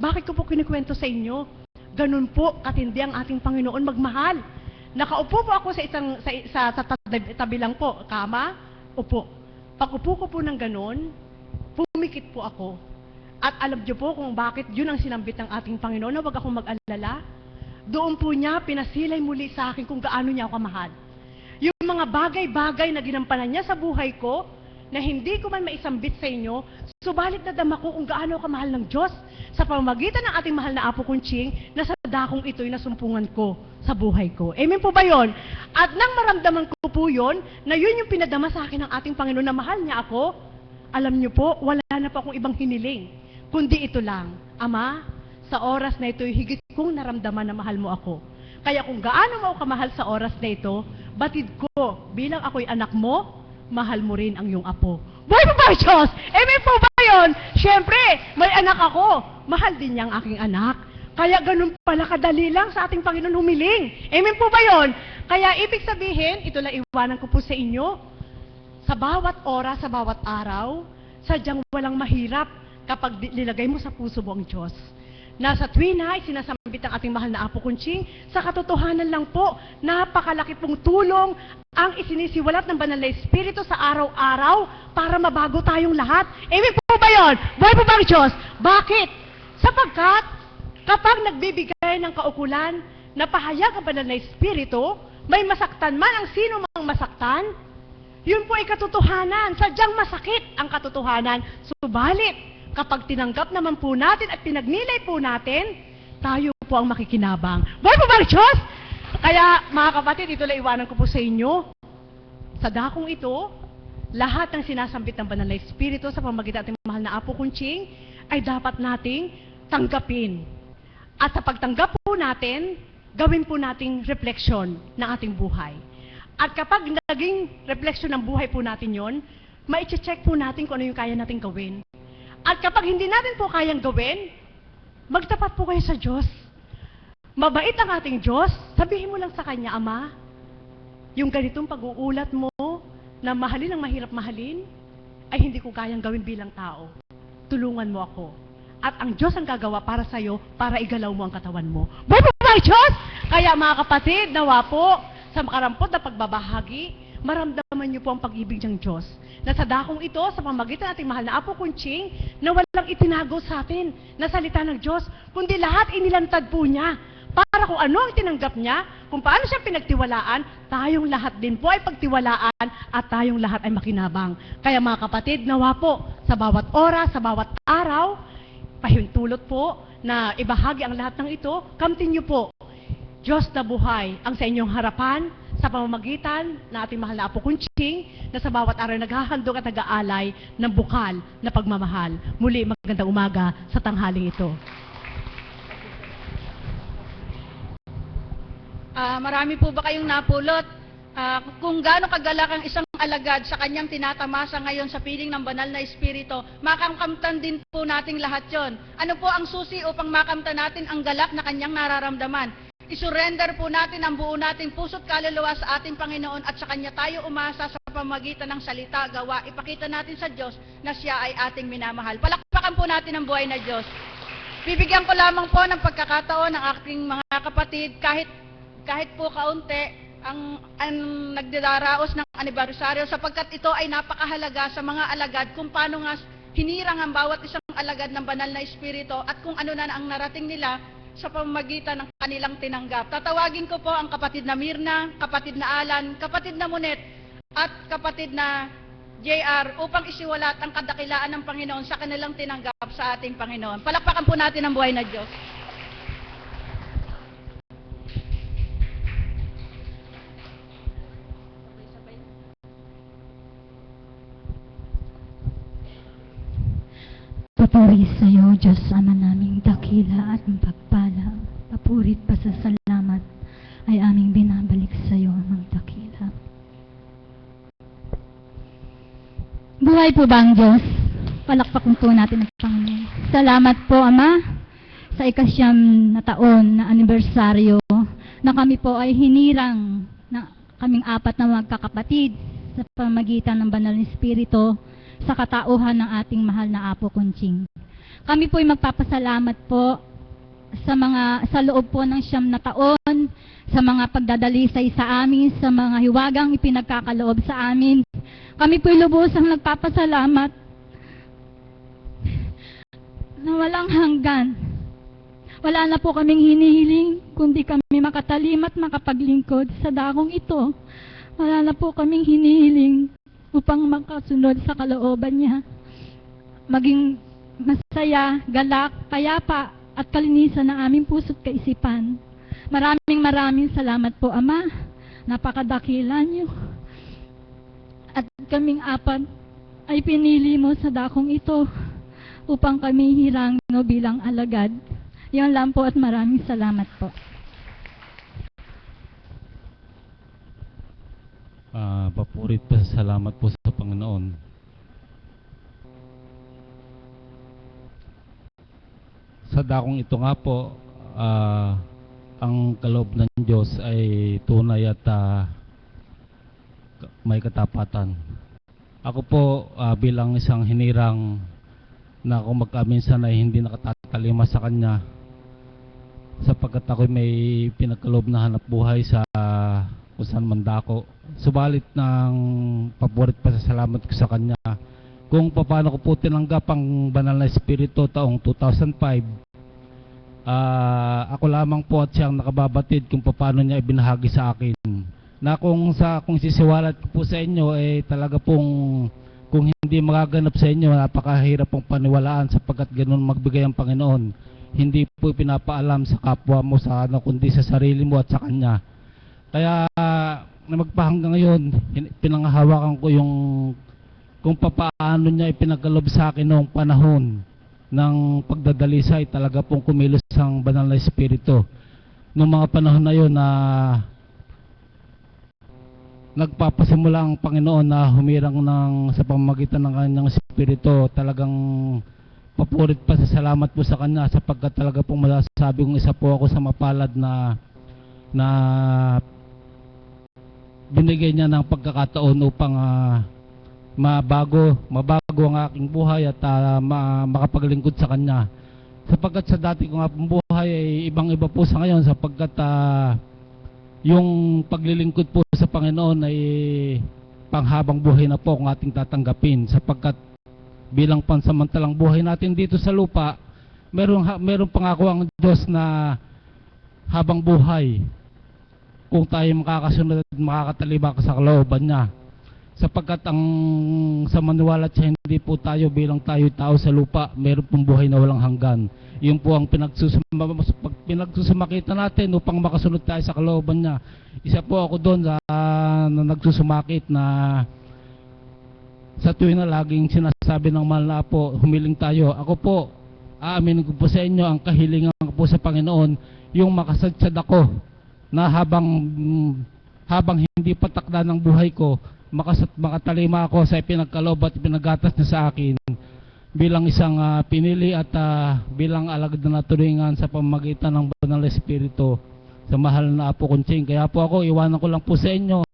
Bakit ko po kinikwento sa inyo? Ganun po katindi ang ating Panginoon magmahal. Nakaupo po ako sa tabi lang po, kama, upo. Pag-upo ko po ng ganun, pumikit po ako. At alam niyo po kung bakit yun ang sinambit ng ating Panginoon na wag akong mag-alala. Doon po niya pinasilay muli sa akin kung gaano niya ako kamahal. Yung mga bagay-bagay na ginampanan niya sa buhay ko, na hindi ko man maisambit sa inyo, subalit nadama ko kung gaano kamahal ng Diyos sa pamamagitan ng ating mahal na Apo Kunching na sa dakong ito'y nasumpungan ko sa buhay ko. Amen po ba yun? At nang maramdaman ko po yun, na yun yung pinadama sa akin ng ating Panginoon na mahal niya ako, alam niyo po, wala na po akong ibang hiniling, kundi ito lang, Ama, sa oras na ito'y higit kong naramdaman na mahal mo ako. Kaya kung gaano mo ako kamahal sa oras na ito, batid ko, bilang ako'y anak mo, mahal mo rin ang iyong apo. Buhay po ba, Diyos? Amen po ba yun? Siyempre, may anak ako. Mahal din niya ang aking anak. Kaya ganun pala kadali lang sa ating Panginoon humiling. Amen po ba yun? Kaya ibig sabihin, ito lang iwanan ko po sa inyo, sa bawat oras, sa bawat araw, sadyang walang mahirap kapag nilagay mo sa puso mo ang Diyos. Nasa tuwina ay sinasambit ang ating mahal na Apo Kunching, sa katotohanan lang po, napakalaki pong tulong ang isinisiwalat ng banal na Espiritu sa araw-araw para mabago tayong lahat. Amen po ba yun? Buhay po ba ang Diyos? Bakit? Sapagkat kapag nagbibigay ng kaukulan na pahayag ang banal na Espiritu, may masaktan man ang sino mang masaktan, yun po ay katotohanan. Sadyang masakit ang katotohanan. Subalit, kapag tinanggap naman po natin at pinagnilay po natin, tayo po ang makikinabang. Buhay po ba ang Diyos? Kaya mga kapatid, ito lang iwanan ko po sa inyo. Sa dakong ito, lahat ng sinasambit ng banal na Espiritu sa pamamagitan ng ating mahal na Apo Kunching ay dapat nating tanggapin. At sa pagtanggap po natin, gawin po nating refleksyon ng ating buhay. At kapag naging refleksyon ng buhay po natin yon, ma-check po natin kung ano yung kaya nating gawin. At kapag hindi natin po kayang gawin, magtapat po kayo sa Diyos. Mabait ang ating Diyos, sabihin mo lang sa Kanya, Ama, yung ganitong pag-uulat mo na mahalin ang mahirap mahalin, ay hindi ko kayang gawin bilang tao. Tulungan mo ako. At ang Diyos ang gagawa para sa'yo, para igalaw mo ang katawan mo. Buhay po ba ang Diyos? Kaya mga kapatid, nawa po, sa makarampot na pagbabahagi, maramdaman niyo po ang pag-ibig ng Diyos. Na sa dakong ito, sa pamagitan nating mahal na Apo Kunching, na walang itinago sa atin na salita ng Diyos, kundi lahat inilantad po niya para Para kung ano ang tinanggap niya, kung paano siya pinagtiwalaan, tayong lahat din po ay pagtiwalaan at tayong lahat ay makinabang. Kaya mga kapatid, nawa po, sa bawat oras, sa bawat araw, pahintulot po na ibahagi ang lahat ng ito, kamtin niyo po. Diyos na buhay ang sa inyong harapan sa pamamagitan na ating mahal na Apo Kunching na sa bawat araw naghahandog at nag-aalay ng bukal na pagmamahal. Muli, magandang umaga sa tanghaling ito. Marami po ba kayong napulot? Kung gaano kagalak ang isang alagad sa kanyang tinatamasa ngayon sa piling ng banal na espiritu, makamkamtan din po nating lahat yon. Ano po ang susi upang makamtan natin ang galak na kanyang nararamdaman? Isurrender po natin ang buo nating puso't kaluluwa sa ating Panginoon at sa Kanya tayo umasa sa pamagitan ng salita, gawa. Ipakita natin sa Diyos na Siya ay ating minamahal. Palakpakan po natin ang buhay na Diyos. Bibigyan ko lamang po ng pagkakataon ng aking mga kapatid, kahit po kaunti, ang nagdadaraos ng anibersaryo sapagkat ito ay napakahalaga sa mga alagad kung paano nga hinirang ang bawat isang alagad ng banal na espiritu at kung ano na ang narating nila sa pamamagitan ng kanilang tinanggap. Tatawagin ko po ang kapatid na Mirna, kapatid na Alan, kapatid na Monet, at kapatid na JR upang isiwalat ang kadakilaan ng Panginoon sa kanilang tinanggap sa ating Panginoon. Palakpakan po natin ang buhay na Diyos. Papuri sa iyo, Diyos Ama naming dakila at pagpala. Papurit pa sa salamat ay aming binabalik sa iyo amang dakila. Buhay po ba ang Diyos? Palakpakan po natin ang Panginoon. Salamat po, Ama, sa ikasyam na taon na anibersaryo na kami po ay hinirang na kaming apat na magkakapatid sa pamagitan ng Banal na Espiritu sa katauhan ng ating mahal na Apo Kunching. Kami po ay magpapasalamat po sa loob po ng 9 na taon, sa mga pagdadalisay sa amin, sa mga hiwagang ipinagkakaloob sa amin. Kami po ay lubusang nagpapasalamat na walang hanggan. Wala na po kaming hinihiling, kundi kami makatalim at makapaglingkod sa dakong ito. Wala na po kaming hinihiling upang makasunod sa kalooban niya. Maging masaya, galak, payapa, at kalinisan ng aming puso't kaisipan. Maraming salamat po, Ama. Napakadakila niyo. At kaming apat ay pinili mo sa dakong ito upang kami hirangno bilang alagad. Yan lang po at maraming salamat po. Papurit pa salamat po sa Panginoon. Sa dakong ito nga po, ang kaloob ng Diyos ay tunay at may katapatan. Ako po bilang isang hinirang na kung magkaminsan ay hindi nakatatalima sa Kanya sapagkat ako may pinagkaloob na hanap buhay sa kung saan man dako. Subalit ng paborit pa sa salamat ko sa Kanya kung paano ko po tinanggap ang Banal na Espiritu taong 2005. Ako lamang po at siyang nakababatid kung paano niya ibinahagi sa akin. Na kung sisiwalat ko po sa inyo talaga pong kung hindi magaganap sa inyo, napakahirap pong paniwalaan sapagkat ganoon magbigay ang Panginoon. Hindi po pinapaalam sa kapwa mo kundi sa sarili mo at sa Kanya. Kaya na magpahanggang ngayon, pinanghahawakan ko yung kung paano niya ipinagkalob sa akin noong panahon ng pagdadalisay, talaga pong kumilos ang Banal na Espiritu. Noong mga panahon na yun na nagpapasimula ang Panginoon na humirang sa pamamagitan ng Kanyang Espiritu, talagang papurit pa sa salamat po sa Kanya sapagkat talaga pong masasabi kong isa po ako sa mapalad na binigay niya ng pagkakataon upang mabago ang aking buhay at makapaglingkod sa Kanya. Sapagkat sa dati ko nga pong buhay ay ibang-iba po sa ngayon sapagkat yung paglilingkod po sa Panginoon ay panghabang buhay na po ang ating tatanggapin sapagkat bilang pansamantalang buhay natin dito sa lupa, meron pangako ang Diyos na habang buhay kung tayo makakasunod at makakatalibak sa kalooban niya. Sapagkat ang sa maniwala siya, hindi po tayo bilang tayo tao sa lupa, meron pong buhay na walang hanggan. Yun po ang pinagsusumakitan natin upang makasunod tayo sa kalooban niya. Isa po ako doon na nagsusumakit na sa tuwing na laging sinasabi ng mahal na Apo, humiling tayo. Ako po, aaminin ko po sa inyo, ang kahilingan ko po sa Panginoon, yung makasadsad ako na habang hindi patakda ng buhay ko, makatalima ako sa pinagkaloob at pinagatas niya sa akin bilang isang pinili at bilang alagad na naturingan sa pamamagitan ng Banal na Espiritu sa mahal na Apo Kunching. Kaya po ako, iwanan ko lang po sa inyo,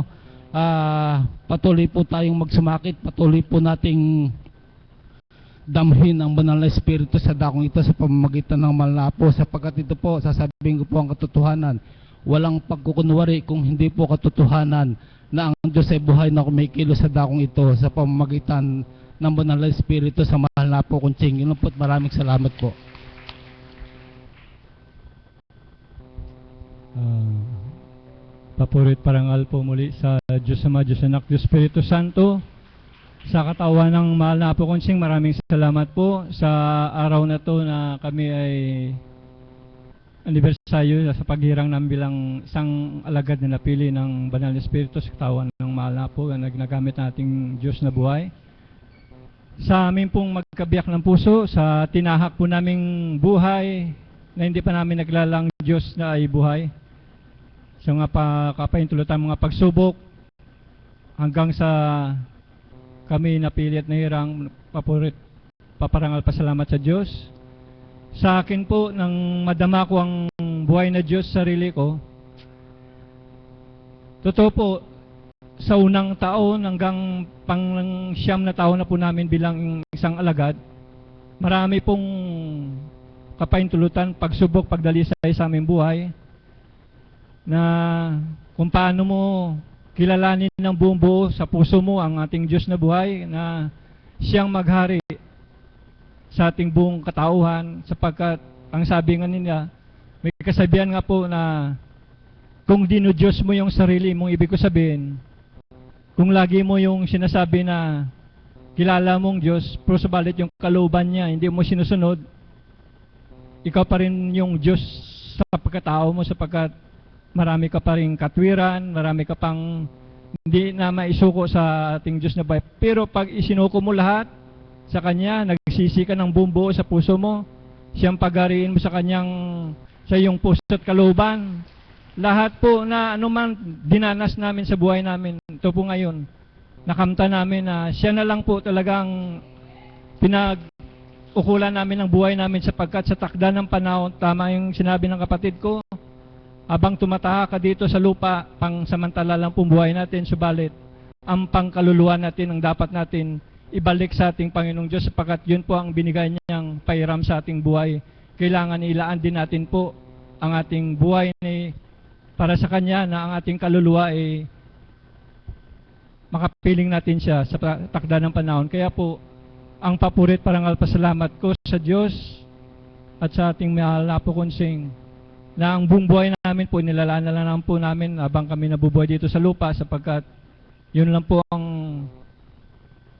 patuloy po tayong magsumakit, patuloy po nating damhin ang Banal na Espiritu sa dakong ito sa pamamagitan ng mahal na Apo, sapagkat ito po, sasabihin ko po ang katotohanan. Walang pagkukunwari kung hindi po katotohanan na ang Diyos ay buhay na kumikilos sa dakong ito sa pamamagitan ng Banal na Espiritu sa mahal na Apo Kunching. Yun po, maraming salamat po. Papurit parangal po muli sa Diyos Ama, Diyos Anak, Diyos Espiritu Santo. Sa katawan ng mahal na Apo Kunching, maraming salamat po sa araw na to na kami ay anibersaryo sa paghirang namin bilang isang alagad na napili ng Banal na Espiritu sa katawan ng mahal na Apo na ginagamit nating Diyos na buhay. Sa amin pong magkabiyak ng puso, sa tinahak po naming buhay na hindi pa namin naglalang Diyos na ay buhay. So nga kapahintulutan mga pagsubok hanggang sa kami napili at nahirang paparangal pasalamat sa Diyos. Sa akin po, nang madama ko ang buhay na Diyos sa sarili ko, totoo po, sa unang taon hanggang pang-siyam na taon na po namin bilang isang alagad, marami pong kapahintulutan, pagsubok, pagdalisay sa aming buhay, na kung paano mo kilalanin ng buong buo sa puso mo ang ating Diyos na buhay, na siyang maghari sa ating buong katauhan, sapagkat ang sabi nga nila, may kasabihan nga po na kung dinudiyos mo yung sarili mong, ibig ko sabihin, kung lagi mo yung sinasabi na kilala mong Diyos, pero subalit yung kalooban niya, hindi mo sinusunod, ikaw pa rin yung Diyos sa pagkatao mo, sapagkat marami ka pa rin katwiran, marami ka pang hindi na maisuko sa ating Diyos na buhay. Pero pag isinuko mo lahat sa Kanya, nagsisi ka ng buong buo sa puso mo, siyang pagariin mo sa iyong puso at kalooban. Lahat po na anuman dinanas namin sa buhay namin, ito po ngayon, nakamta namin na siya na lang po talagang pinag-ukulan namin ng buhay namin, sapagkat sa takda ng panahon, tama yung sinabi ng kapatid ko, habang tumataha ka dito sa lupa, pang samantala lang pong buhay natin, subalit ang pangkaluluwa natin ang dapat natin ibalik sa ating Panginoong Diyos, sapagkat yun po ang binigay niyang pahiram sa ating buhay. Kailangan ilaan din natin po ang ating buhay para sa Kanya, na ang ating kaluluwa ay makapiling natin siya sa takda ng panahon. Kaya po, ang papurit parangal pasalamat ko sa Diyos at sa ating mahal na Apo Kunching, na ang buong buhay namin po, nilalaan na lang po namin habang kami nabubuhay dito sa lupa, sapagkat yun lang po ang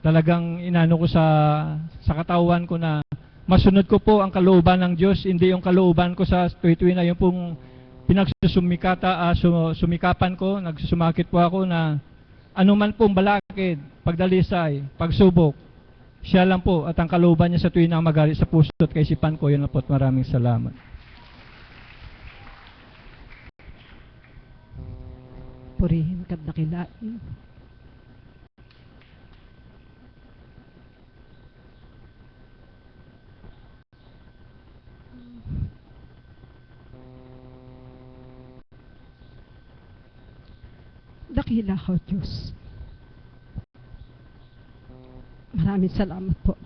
talagang inano ko sa katawan ko, na masunod ko po ang kalooban ng Diyos, hindi yung kalooban ko sa tuwi-tuwi na yung pong sumikapan ko, nagsusumakit po ako na anuman pong balakid, pagdalisay, pagsubok, siya lang po at ang kalooban niya sa tuwi na magalit sa puso at kaisipan ko. Yun na po at maraming salamat. Purihin kad nakilain. Dakila ko, Diyos. Maraming salamat po.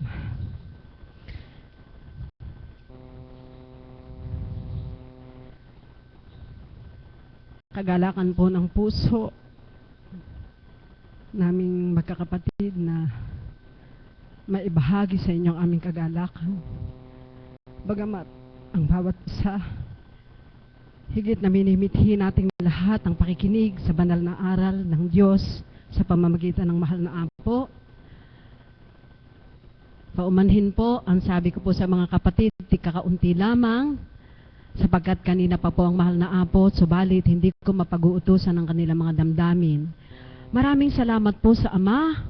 Kagalakan po ng puso naming magkakapatid na maibahagi sa inyo ang aming kagalakan. Bagamat ang bawat isa Higit na minimithi nating lahat ang pakikinig sa banal na aral ng Diyos sa pamamagitan ng mahal na apo. Paumanhin po, ang sabi ko po sa mga kapatid, kakaunti lamang, sapagkat kanina pa po ang mahal na apo, subalit hindi ko mapag-uutusan ang kanilang mga damdamin. Maraming salamat po sa Ama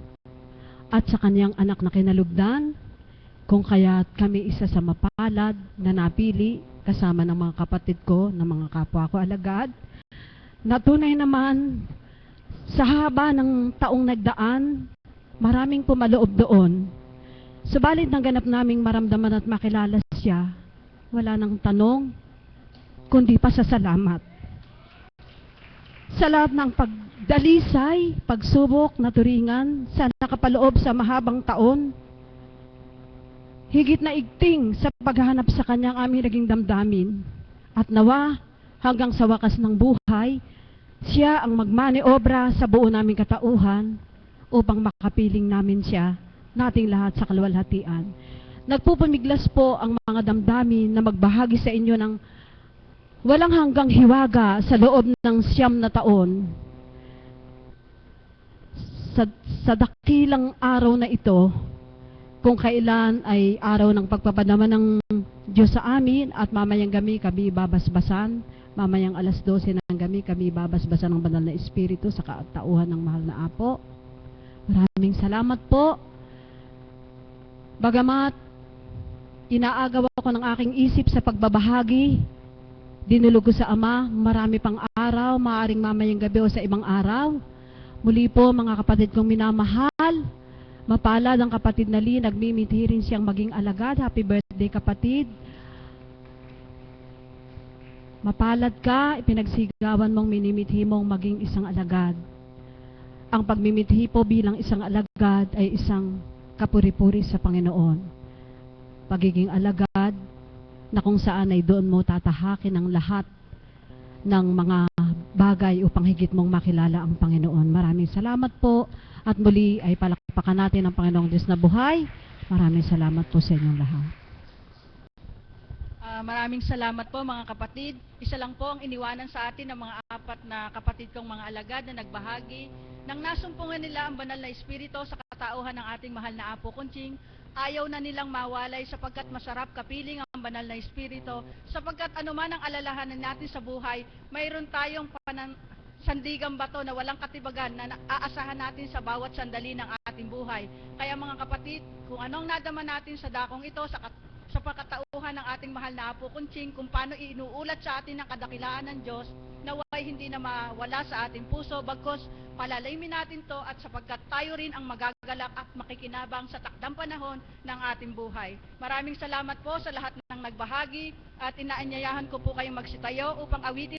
at sa kanyang anak na kinalugdan, kung kaya't kami isa sa mapalad na napili kasama ng mga kapatid ko, ng mga kapwa ko alagad, na tunay naman sa haba ng taong nagdaan, maraming pumaloob doon. Subalit ng ganap naming maramdaman at makilala siya, wala nang tanong, kundi pasasalamat. Sa lahat ng pagdalisay, pagsubok, naturingan, sa nakapaloob sa mahabang taon, higit na igting sa paghahanap sa kanyang aming naging damdamin. At nawa, hanggang sa wakas ng buhay, siya ang magmaniobra sa buo naming katauhan upang makapiling namin siya, nating lahat sa kaluwalhatian. Nagpupumiglas po ang mga damdamin na magbahagi sa inyo ng walang hanggang hiwaga sa loob ng 9 na taon. Sa dakilang araw na ito, kung kailan ay araw ng pagpapadama ng Diyos sa amin at mamayang gabi kami babasbasan, mamayang alas 12 ng gabi kami babasbasan ng banal na Espiritu sa katauhan ng mahal na apo. Maraming salamat po. Bagamat inaagaw ako ng aking isip sa pagbabahagi, dinulog ko sa Ama, marami pang araw, maaaring mamayang gabi o sa ibang araw. Muli po mga kapatid kong minamahal, mapalad ang kapatid na Lee, nagmimiti rin siyang maging alagad. Happy birthday kapatid. Mapalad ka, ipinagsigawan mong minimithi mong maging isang alagad. Ang pagmimithi po bilang isang alagad ay isang kapuri-puri sa Panginoon. Pagiging alagad na kung saan ay doon mo tatahakin ang lahat ng mga bagay upang higit mong makilala ang Panginoon. Maraming salamat po at muli ay palakpakan natin ang Panginoong Diyos na buhay. Maraming salamat po sa inyong lahat. Maraming salamat po mga kapatid. Isa lang po ang iniwanan sa atin ng mga 4 na kapatid kong mga alagad na nagbahagi nang nasumpungan nila ang banal na Espiritu sa katauhan ng ating mahal na Apo Kunching. Ayaw na nilang mawalay sapagkat masarap kapiling ang banal na Espiritu, sapagkat anuman ang alalahanan natin sa buhay, mayroon tayong sandigang bato na walang katibagan na aasahan natin sa bawat sandali ng ating buhay. Kaya mga kapatid, kung anong nadama natin sa dakong ito, sa pagkatauhan ng ating mahal na Apo Kunching, kung paano inuulat sa atin ang kadakilaan ng Diyos, naway hindi na mawala sa ating puso, bagkos palalayimin natin to at sapagkat tayo rin ang magagalak at makikinabang sa takdang panahon ng ating buhay. Maraming salamat po sa lahat ng nagbahagi at inaanyayahan ko po kayong magsitayo upang awitin